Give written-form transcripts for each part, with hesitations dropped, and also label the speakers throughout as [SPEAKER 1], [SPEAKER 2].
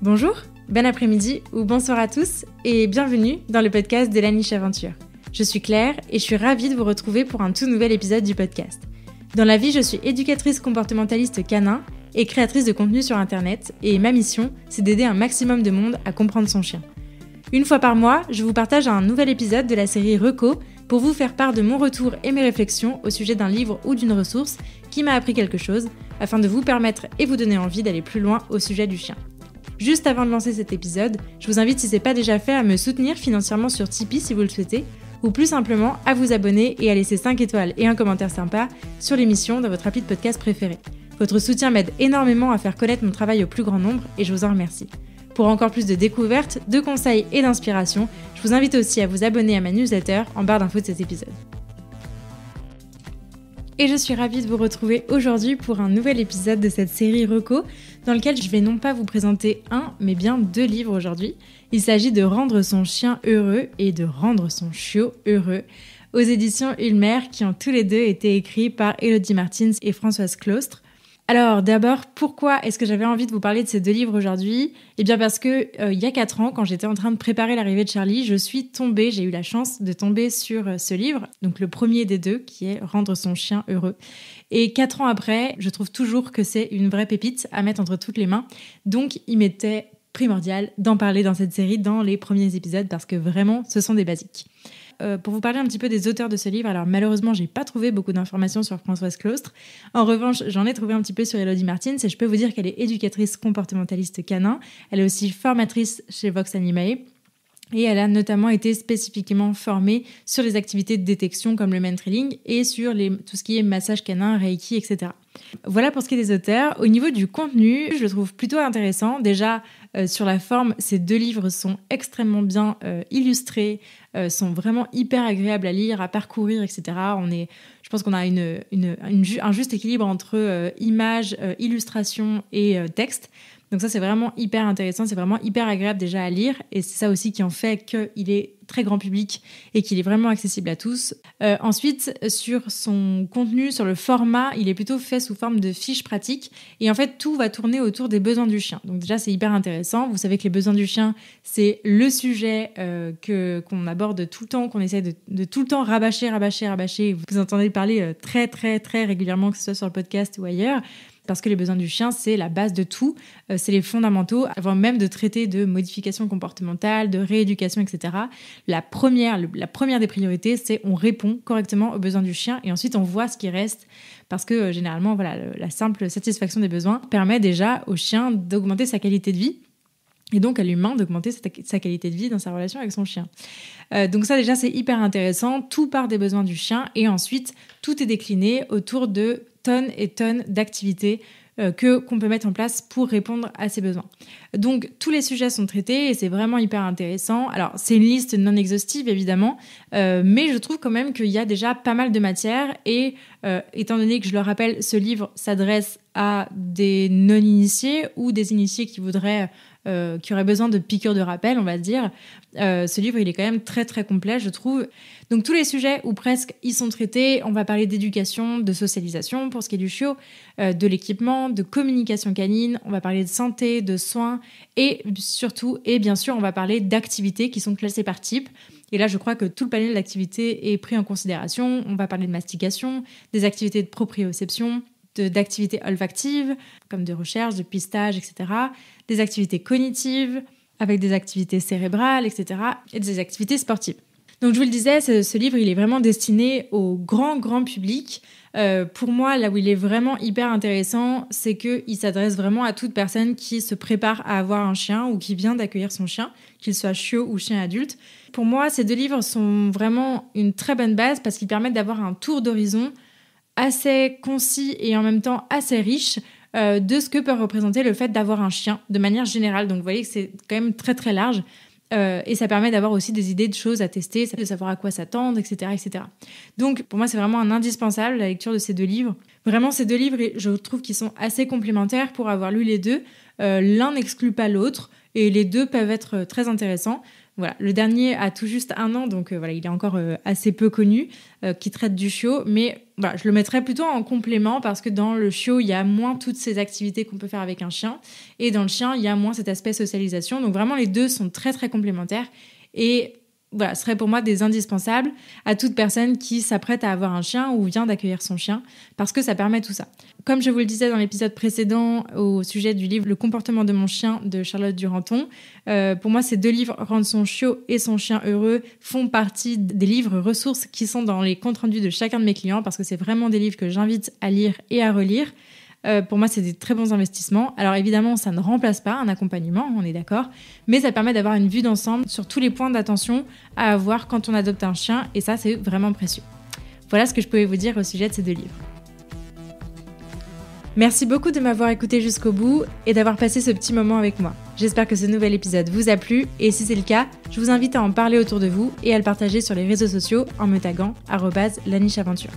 [SPEAKER 1] Bonjour, bon après-midi ou bonsoir à tous et bienvenue dans le podcast de la Niche Aventure. Je suis Claire et je suis ravie de vous retrouver pour un tout nouvel épisode du podcast. Dans la vie, je suis éducatrice comportementaliste canin et créatrice de contenu sur internet et ma mission, c'est d'aider un maximum de monde à comprendre son chien. Une fois par mois, je vous partage un nouvel épisode de la série Reco pour vous faire part de mon retour et mes réflexions au sujet d'un livre ou d'une ressource qui m'a appris quelque chose afin de vous permettre et vous donner envie d'aller plus loin au sujet du chien. Juste avant de lancer cet épisode, je vous invite si ce n'est pas déjà fait à me soutenir financièrement sur Tipeee si vous le souhaitez, ou plus simplement à vous abonner et à laisser 5 étoiles et un commentaire sympa sur l'émission dans votre appli de podcast préféré. Votre soutien m'aide énormément à faire connaître mon travail au plus grand nombre et je vous en remercie. Pour encore plus de découvertes, de conseils et d'inspiration, je vous invite aussi à vous abonner à ma newsletter en barre d'infos de cet épisode. Et je suis ravie de vous retrouver aujourd'hui pour un nouvel épisode de cette série Reco, dans lequel je vais non pas vous présenter un, mais bien 2 livres aujourd'hui. Il s'agit de Rendre son chien heureux et de Rendre son chiot heureux, aux éditions Ulmer, qui ont tous les deux été écrits par Elodie Martins et Françoise Claustre. Alors d'abord, pourquoi est-ce que j'avais envie de vous parler de ces 2 livres aujourd'hui ? Eh bien parce que il y a 4 ans, quand j'étais en train de préparer l'arrivée de Charlie, j'ai eu la chance de tomber sur ce livre, donc le premier des 2, qui est Rendre son chien heureux. Et 4 ans après, je trouve toujours que c'est une vraie pépite à mettre entre toutes les mains, donc il m'était primordial d'en parler dans cette série, dans les premiers épisodes, parce que vraiment, ce sont des basiques. Pour vous parler un petit peu des auteurs de ce livre, alors malheureusement, j'ai pas trouvé beaucoup d'informations sur Françoise Claustre. En revanche, j'en ai trouvé un petit peu sur Elodie Martins et je peux vous dire qu'elle est éducatrice comportementaliste canin. Elle est aussi formatrice chez Vox Animae. Et elle a notamment été spécifiquement formée sur les activités de détection comme le man-trailing et sur tout ce qui est massage canin, reiki, etc. Voilà pour ce qui est des auteurs. Au niveau du contenu, je le trouve plutôt intéressant. Déjà, sur la forme, ces 2 livres sont extrêmement bien illustrés, sont vraiment hyper agréables à lire, à parcourir, etc. Je pense qu'on a un juste équilibre entre images, illustrations et texte. Donc ça, c'est vraiment hyper intéressant, c'est vraiment hyper agréable déjà à lire et c'est ça aussi qui en fait qu'il est très grand public et qu'il est vraiment accessible à tous. Ensuite, sur son contenu, sur le format, il est plutôt fait sous forme de fiches pratiques et en fait, tout va tourner autour des besoins du chien. Donc déjà, c'est hyper intéressant. Vous savez que les besoins du chien, c'est le sujet qu'on aborde tout le temps, qu'on essaie de tout le temps rabâcher. Vous entendez parler très, très, très régulièrement, que ce soit sur le podcast ou ailleurs. Parce que les besoins du chien, c'est la base de tout, c'est les fondamentaux, avant même de traiter de modification comportementale, de rééducation, etc. La première des priorités, c'est on répond correctement aux besoins du chien et ensuite on voit ce qui reste parce que généralement, voilà, la simple satisfaction des besoins permet déjà au chien d'augmenter sa qualité de vie et donc à l'humain d'augmenter sa qualité de vie dans sa relation avec son chien. Donc ça déjà, c'est hyper intéressant, tout part des besoins du chien et ensuite tout est décliné autour de tonnes et tonnes d'activités qu'on peut mettre en place pour répondre à ces besoins. Donc, tous les sujets sont traités et c'est vraiment hyper intéressant. Alors, c'est une liste non exhaustive, évidemment, mais je trouve quand même qu'il y a déjà pas mal de matière et étant donné que, je le rappelle, ce livre s'adresse à des non-initiés ou des initiés qui auraient besoin de piqûres de rappel, on va dire. Ce livre, il est quand même très, très complet, je trouve. Donc, tous les sujets, ou presque, ils sont traités. On va parler d'éducation, de socialisation pour ce qui est du chiot, de l'équipement, de communication canine. On va parler de santé, de soins et surtout, et bien sûr, on va parler d'activités qui sont classées par type. Et là, je crois que tout le panel d'activités est pris en considération. On va parler de mastication, des activités de proprioception, d'activités olfactives, comme de recherche, de pistage, etc. Des activités cognitives, avec des activités cérébrales, etc. et des activités sportives. Donc je vous le disais, ce livre, il est vraiment destiné au grand public. Pour moi, là où il est vraiment hyper intéressant, c'est qu'il s'adresse vraiment à toute personne qui se prépare à avoir un chien ou qui vient d'accueillir son chien, qu'il soit chiot ou chien adulte. Pour moi, ces 2 livres sont vraiment une très bonne base parce qu'ils permettent d'avoir un tour d'horizon assez concis et en même temps assez riche de ce que peut représenter le fait d'avoir un chien de manière générale. Donc vous voyez que c'est quand même très très large et ça permet d'avoir aussi des idées de choses à tester, de savoir à quoi s'attendre, etc., etc. Donc pour moi c'est vraiment un indispensable la lecture de ces 2 livres. Vraiment ces 2 livres, je trouve qu'ils sont assez complémentaires pour avoir lu les 2. L'un n'exclut pas l'autre et les 2 peuvent être très intéressants. Voilà, le dernier a tout juste 1 an, donc voilà, il est encore assez peu connu, qui traite du chiot, mais voilà, je le mettrais plutôt en complément parce que dans le chiot, il y a moins toutes ces activités qu'on peut faire avec un chien, et dans le chien, il y a moins cet aspect socialisation, donc vraiment les deux sont très très complémentaires, et voilà, ce serait pour moi des indispensables à toute personne qui s'apprête à avoir un chien ou vient d'accueillir son chien, parce que ça permet tout ça. Comme je vous le disais dans l'épisode précédent au sujet du livre « Le comportement de mon chien » de Charlotte Duranton, pour moi, ces 2 livres, Rendre son chiot et son chien heureux, font partie des livres ressources qui sont dans les comptes rendus de chacun de mes clients, parce que c'est vraiment des livres que j'invite à lire et à relire. Pour moi, c'est des très bons investissements. Alors évidemment, ça ne remplace pas un accompagnement, on est d'accord, mais ça permet d'avoir une vue d'ensemble sur tous les points d'attention à avoir quand on adopte un chien, et ça, c'est vraiment précieux. Voilà ce que je pouvais vous dire au sujet de ces 2 livres. Merci beaucoup de m'avoir écouté jusqu'au bout et d'avoir passé ce petit moment avec moi. J'espère que ce nouvel épisode vous a plu, et si c'est le cas, je vous invite à en parler autour de vous et à le partager sur les réseaux sociaux en me taguant @lanicheaventure.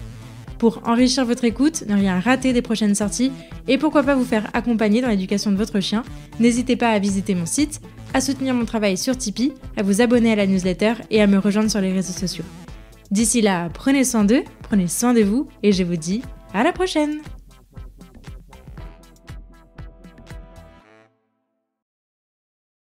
[SPEAKER 1] Pour enrichir votre écoute, ne rien rater des prochaines sorties et pourquoi pas vous faire accompagner dans l'éducation de votre chien, n'hésitez pas à visiter mon site, à soutenir mon travail sur Tipeee, à vous abonner à la newsletter et à me rejoindre sur les réseaux sociaux. D'ici là, prenez soin d'eux, prenez soin de vous et je vous dis à la prochaine!